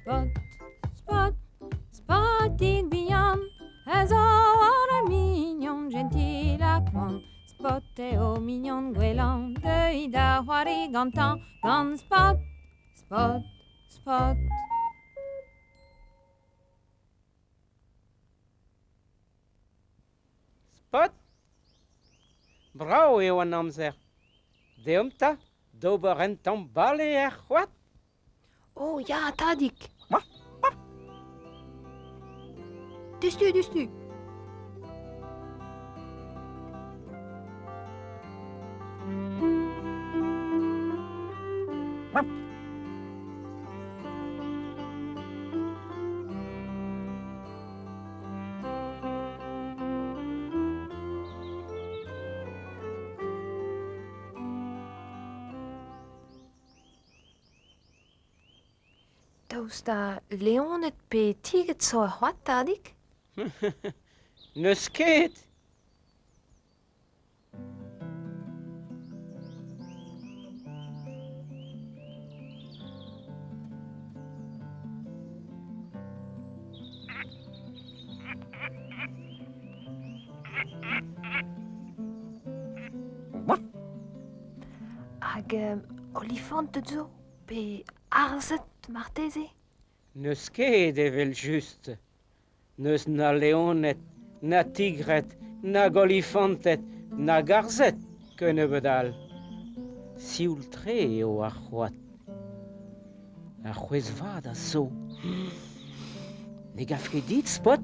Spot, spot, Spotig bihan, as a mignon, jentil à koant. Spot au mignon, gwellañ, Deuit gantañ. Gant, spot, spot, spot. Spot? Bravo eo an amzer. Deomta, d'ober un tamm bale c'hoat. Oh, ja, tadik. Destu. Daoust da leonet pe tiget so a c'hoat, tadik? Neus ket. Hag olifantet zo pe arzet marteze? Neus ket evel just. Neus na leonet, na tigret, na golifantet, na garzet ken bedal. Sioul tre eo ar c'hoat. Ar c'hwez vat a zo. Ne gaf ket dit, Spot?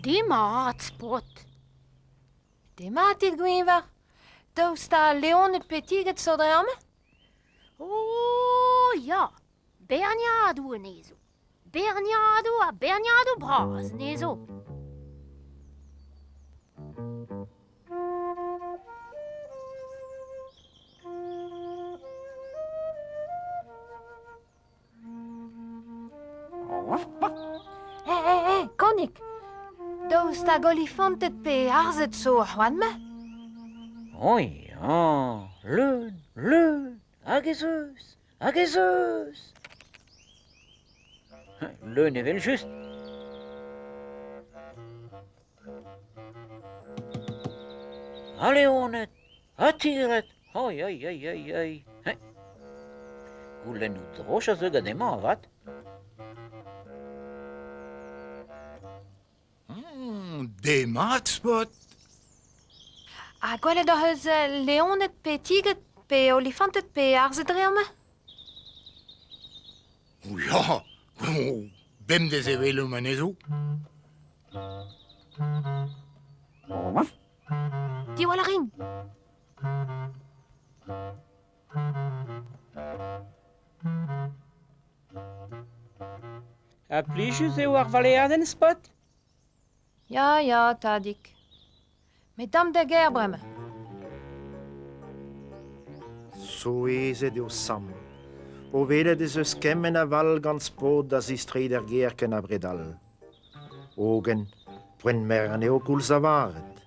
Demat, Spot. Dematit gwinvar. Daoust da leonet pe tiget so dreame? Oh, ja. Berniadou nezo. Berniadou braz nezo. Konik. Daoust da golifantet pe arzet so a c'hoant me? Oh ja, leun, hag ez eus. Leun evel just. A leonet, a tigret, oi. Goulenn out droch a zeug emañ, avat? Demat, Spot. A gwelet hoc'h eus leonet pe tiget pe olifantet pe arzet dreame? Oh ja, bem des evel manezo. Diwall a rin. A plijus eo ar valeadenn, Spot? Ja, tadik. Met dam da ger breme. So ezet eo sam. O velet ez eus kemmen a val gant spot da zistre der gerken a bredal. Ogen, poen mern eo koulz a varet.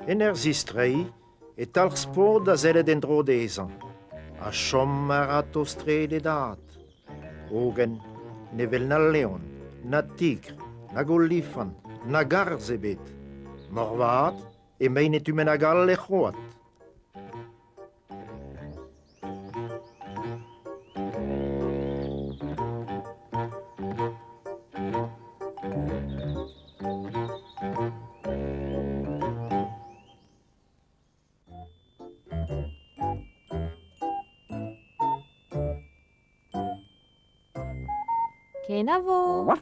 En zistrei et al spot da zelet en dro dezan. A chom ar ato strede dat. Ogen, nevel na leon, na tigre, na golifant, na garze bet. Morvat, e meinet umen a gal e c'hoat. Ken a vo.